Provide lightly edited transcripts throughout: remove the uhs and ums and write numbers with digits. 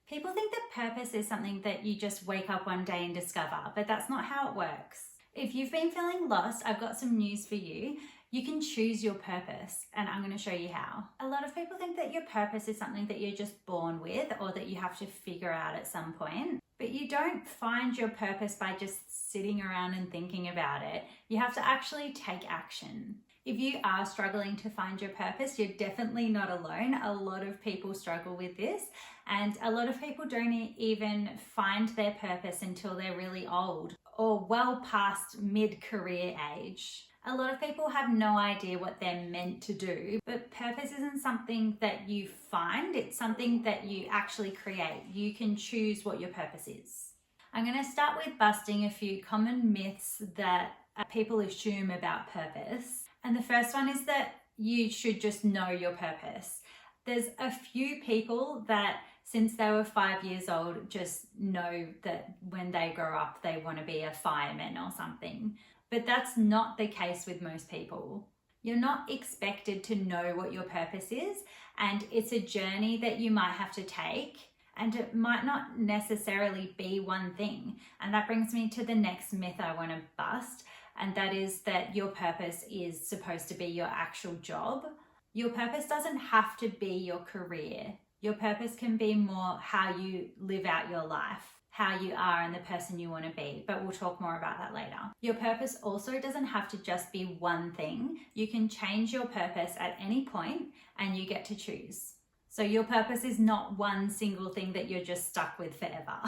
People think that purpose is something that you just wake up one day and discover, but that's not how it works. If you've been feeling lost, I've got some news for you. You can choose your purpose, and I'm going to show you how. A lot of people think that your purpose is something that you're just born with or that you have to figure out at some point. But you don't find your purpose by just sitting around and thinking about it. You have to actually take action. If you are struggling to find your purpose, you're definitely not alone. A lot of people struggle with this, and a lot of people don't even find their purpose until they're really old or well past mid-career age. A lot of people have no idea what they're meant to do, but purpose isn't something that you find, it's something that you actually create. You can choose what your purpose is. I'm going to start with busting a few common myths that people assume about purpose. And the first one is that you should just know your purpose. There's a few people that since they were 5 years old just know that when they grow up they want to be a fireman or something. But that's not the case with most people. You're not expected to know what your purpose is, and it's a journey that you might have to take, and it might not necessarily be one thing. And that brings me to the next myth I want to bust, and that is that your purpose is supposed to be your actual job. Your purpose doesn't have to be your career. Your purpose can be more how you live out your life, how you are and the person you want to be, but we'll talk more about that later. Your purpose also doesn't have to just be one thing. You can change your purpose at any point and you get to choose. So your purpose is not one single thing that you're just stuck with forever.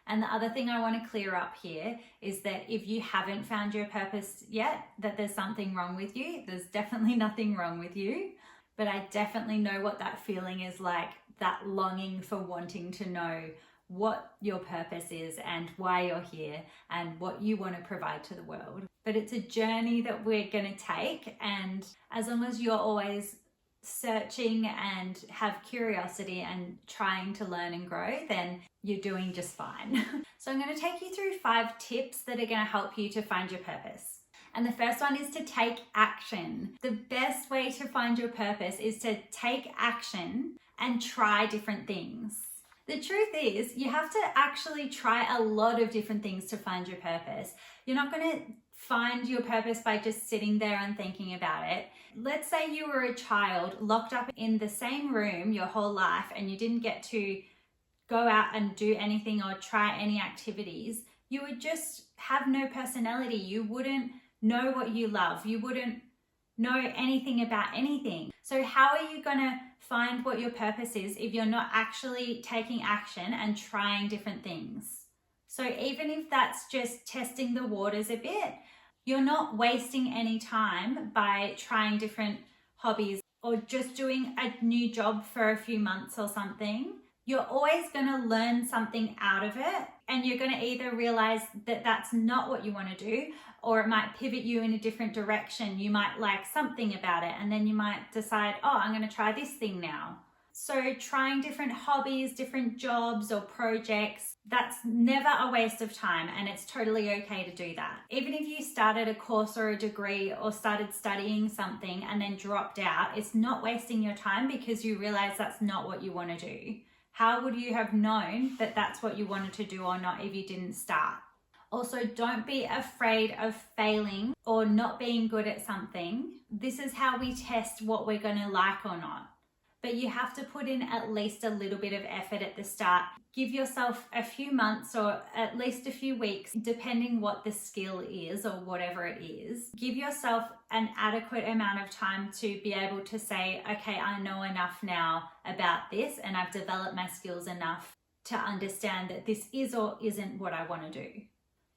And the other thing I want to clear up here is that if you haven't found your purpose yet, that there's something wrong with you. There's definitely nothing wrong with you, but I definitely know what that feeling is like, that longing for wanting to know what your purpose is and why you're here and what you want to provide to the world. But it's a journey that we're going to take, and as long as you're always searching and have curiosity and trying to learn and grow, then you're doing just fine. So I'm going to take you through 5 tips that are going to help you to find your purpose. And the first one is to take action. The best way to find your purpose is to take action and try different things. The truth is, you have to actually try a lot of different things to find your purpose. You're not going to find your purpose by just sitting there and thinking about it. Let's say you were a child locked up in the same room your whole life and you didn't get to go out and do anything or try any activities. You would just have no personality. You wouldn't know what you love. You wouldn't know anything about anything. So how are you going to find what your purpose is if you're not actually taking action and trying different things? So even if that's just testing the waters a bit, you're not wasting any time by trying different hobbies or just doing a new job for a few months or something. You're always going to learn something out of it, and you're going to either realize that that's not what you want to do, or it might pivot you in a different direction. You might like something about it, and then you might decide, oh, I'm going to try this thing now. So trying different hobbies, different jobs or projects, that's never a waste of time, and it's totally okay to do that. Even if you started a course or a degree or started studying something and then dropped out, it's not wasting your time because you realize that's not what you want to do. How would you have known that that's what you wanted to do or not if you didn't start? Also, don't be afraid of failing or not being good at something. This is how we test what we're going to like or not. But you have to put in at least a little bit of effort at the start. Give yourself a few months or at least a few weeks, depending what the skill is or whatever it is. Give yourself an adequate amount of time to be able to say, okay, I know enough now about this and I've developed my skills enough to understand that this is or isn't what I want to do.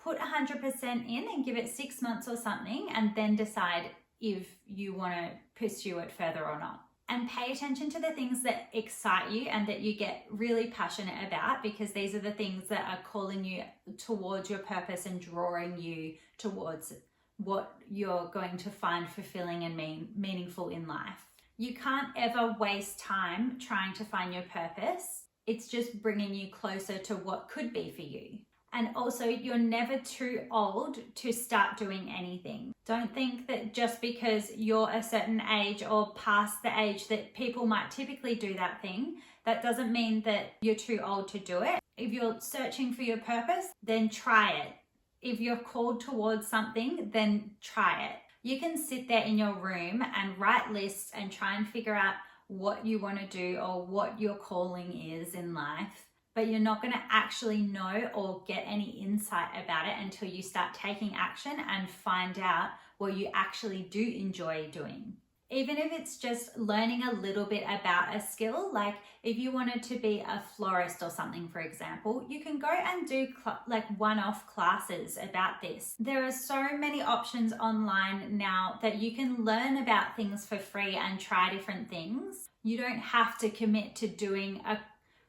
Put 100% in and give it 6 months or something, and then decide if you want to pursue it further or not. And pay attention to the things that excite you and that you get really passionate about, because these are the things that are calling you towards your purpose and drawing you towards what you're going to find fulfilling and meaningful in life. You can't ever waste time trying to find your purpose. It's just bringing you closer to what could be for you. And also, you're never too old to start doing anything. Don't think that just because you're a certain age or past the age that people might typically do that thing, That doesn't mean that you're too old to do it. If you're searching for your purpose, then try it. If you're called towards something, then try it. You can sit there in your room and write lists and try and figure out what you want to do or what your calling is in life, but you're not going to actually know or get any insight about it until you start taking action and find out what you actually do enjoy doing. Even if it's just learning a little bit about a skill, like if you wanted to be a florist or something, for example, you can go and do like one-off classes about this. There are so many options online now that you can learn about things for free and try different things. You don't have to commit to doing a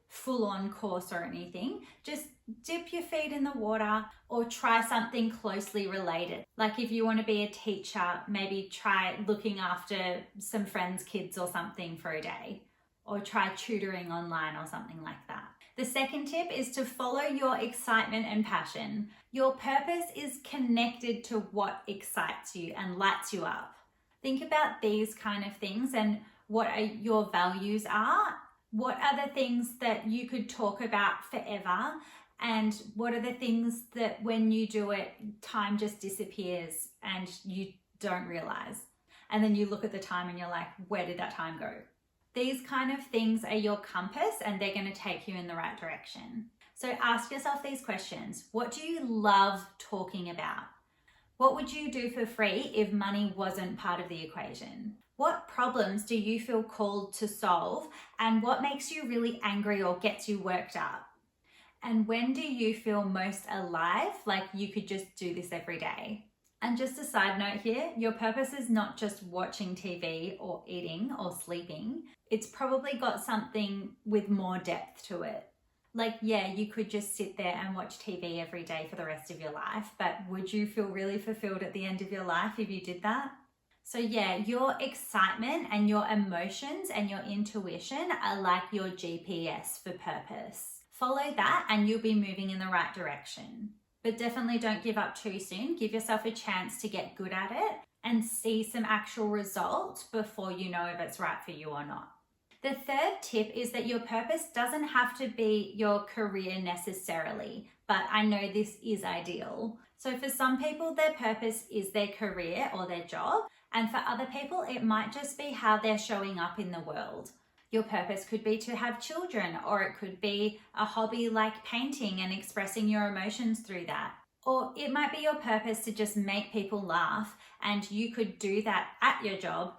full-on course or anything. Just dip your feet in the water or try something closely related. Like if you want to be a teacher, maybe try looking after some friends' kids or something for a day, or try tutoring online or something like that. The second tip is to follow your excitement and passion. Your purpose is connected to what excites you and lights you up. Think about these kind of things and what your values are. What are the things that you could talk about forever? And what are the things that when you do it, time just disappears and you don't realize? And then you look at the time and you're like, where did that time go? These kind of things are your compass and they're going to take you in the right direction. So ask yourself these questions. What do you love talking about? What would you do for free if money wasn't part of the equation? What problems do you feel called to solve, and what makes you really angry or gets you worked up? And when do you feel most alive, like you could just do this every day? And just a side note here, your purpose is not just watching TV or eating or sleeping. It's probably got something with more depth to it. Like, yeah, you could just sit there and watch TV every day for the rest of your life, but would you feel really fulfilled at the end of your life if you did that? So yeah, your excitement and your emotions and your intuition are like your GPS for purpose. Follow that and you'll be moving in the right direction. But definitely don't give up too soon. Give yourself a chance to get good at it and see some actual results before you know if it's right for you or not. The third tip is that your purpose doesn't have to be your career necessarily, but I know this is ideal. So for some people, their purpose is their career or their job. And for other people, it might just be how they're showing up in the world. Your purpose could be to have children, or it could be a hobby like painting and expressing your emotions through that. Or it might be your purpose to just make people laugh, and you could do that at your job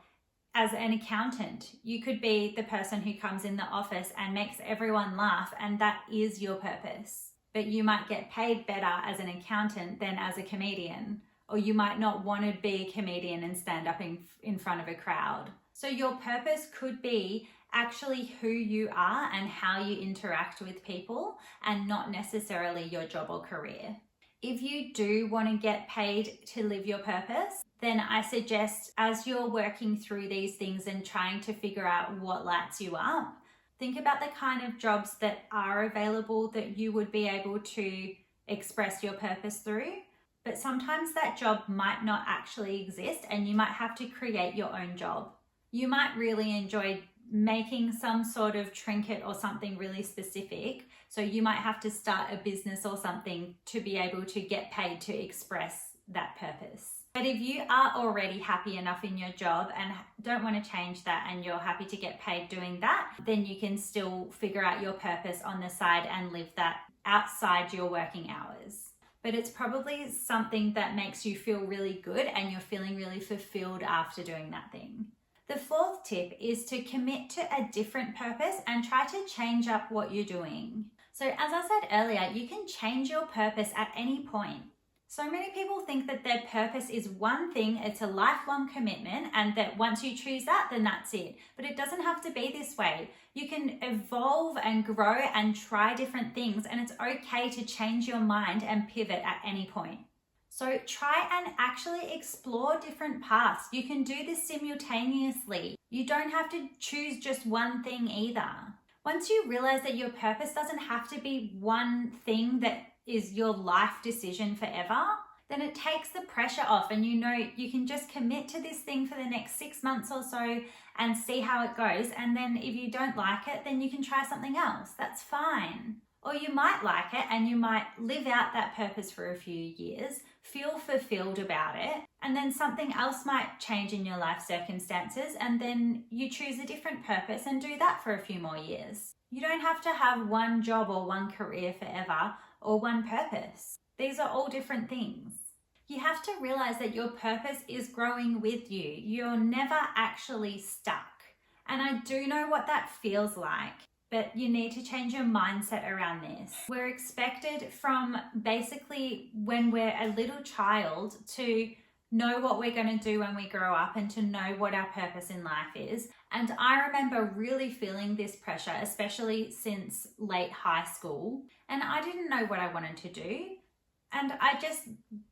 as an accountant. You could be the person who comes in the office and makes everyone laugh, and that is your purpose. But you might get paid better as an accountant than as a comedian. Or you might not want to be a comedian and stand up in front of a crowd. So your purpose could be actually who you are and how you interact with people, and not necessarily your job or career. If you do want to get paid to live your purpose, then I suggest as you're working through these things and trying to figure out what lights you up, think about the kind of jobs that are available that you would be able to express your purpose through. But sometimes that job might not actually exist and you might have to create your own job. You might really enjoy making some sort of trinket or something really specific. So you might have to start a business or something to be able to get paid to express that purpose. But if you are already happy enough in your job and don't want to change that and you're happy to get paid doing that, then you can still figure out your purpose on the side and live that outside your working hours. But it's probably something that makes you feel really good and you're feeling really fulfilled after doing that thing. The fourth tip is to commit to a different purpose and try to change up what you're doing. So as I said earlier, you can change your purpose at any point. So many people think that their purpose is one thing, it's a lifelong commitment, and that once you choose that, then that's it. But it doesn't have to be this way. You can evolve and grow and try different things, and it's okay to change your mind and pivot at any point. So try and actually explore different paths. You can do this simultaneously. You don't have to choose just one thing either. Once you realize that your purpose doesn't have to be one thing that is your life decision forever, then it takes the pressure off, and you know you can just commit to this thing for the next 6 months or so and see how it goes. And then if you don't like it, then you can try something else. That's fine. Or you might like it and you might live out that purpose for a few years, feel fulfilled about it, and then something else might change in your life circumstances, and then you choose a different purpose and do that for a few more years. You don't have to have one job or one career forever or one purpose. These are all different things. You have to realize that your purpose is growing with you. You're never actually stuck. And I do know what that feels like, but you need to change your mindset around this. We're expected from basically when we're a little child to know what we're going to do when we grow up and to know what our purpose in life is. And I remember really feeling this pressure, especially since late high school. And I didn't know what I wanted to do. And I just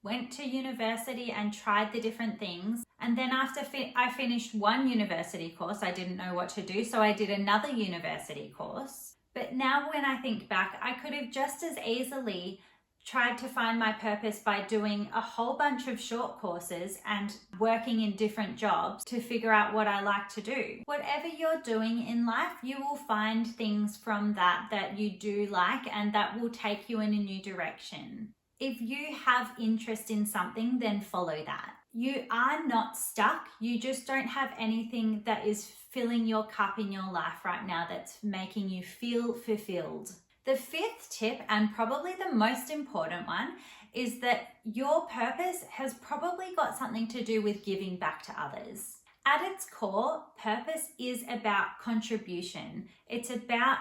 went to university and tried the different things. And then after I finished one university course, I didn't know what to do. So I did another university course. But now when I think back, I could have just as easily tried to find my purpose by doing a whole bunch of short courses and working in different jobs to figure out what I like to do. Whatever you're doing in life, you will find things from that you do like, and that will take you in a new direction. If you have interest in something, then follow that. You are not stuck. You just don't have anything that is filling your cup in your life right now that's making you feel fulfilled. The fifth tip, and probably the most important one, is that your purpose has probably got something to do with giving back to others. At its core, purpose is about contribution. It's about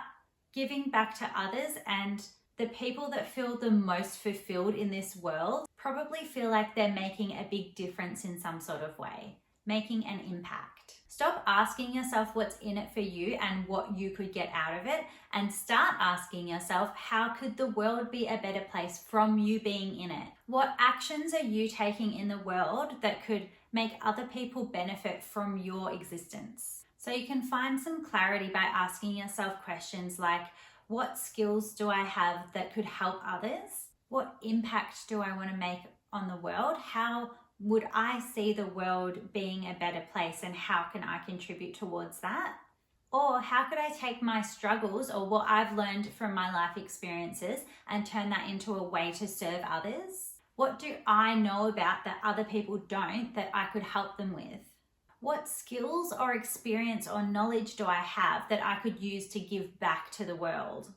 giving back to others, and the people that feel the most fulfilled in this world probably feel like they're making a big difference in some sort of way, making an impact. Stop asking yourself what's in it for you and what you could get out of it, and start asking yourself, how could the world be a better place from you being in it? What actions are you taking in the world that could make other people benefit from your existence? So you can find some clarity by asking yourself questions like, what skills do I have that could help others? What impact do I want to make on the world? How would I see the world being a better place, and how can I contribute towards that? Or how could I take my struggles or what I've learned from my life experiences and turn that into a way to serve others? What do I know about that other people don't that I could help them with? What skills or experience or knowledge do I have that I could use to give back to the world?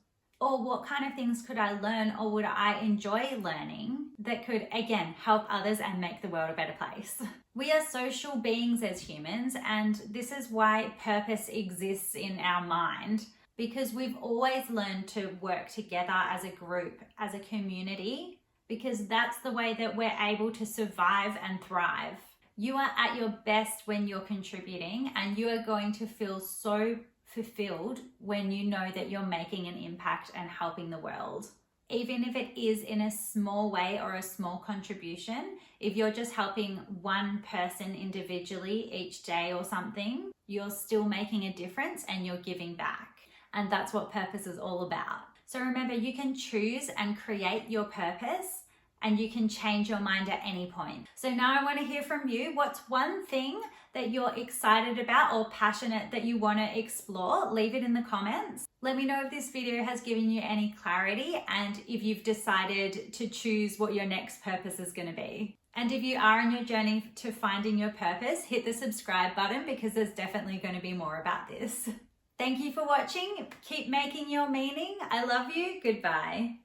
Or what kind of things could I learn or would I enjoy learning that could, again, help others and make the world a better place? We are social beings as humans, and this is why purpose exists in our mind, because we've always learned to work together as a group, as a community, because that's the way that we're able to survive and thrive. You are at your best when you're contributing, and you are going to feel so fulfilled when you know that you're making an impact and helping the world. Even if it is in a small way or a small contribution, if you're just helping one person individually each day or something, you're still making a difference and you're giving back. And that's what purpose is all about. So remember, you can choose and create your purpose, and you can change your mind at any point. So now I want to hear from you. What's one thing that you're excited about or passionate that you want to explore? Leave it in the comments. Let me know if this video has given you any clarity and if you've decided to choose what your next purpose is going to be. And if you are on your journey to finding your purpose, hit the subscribe button, because there's definitely going to be more about this. Thank you for watching. Keep making your meaning. I love you. Goodbye.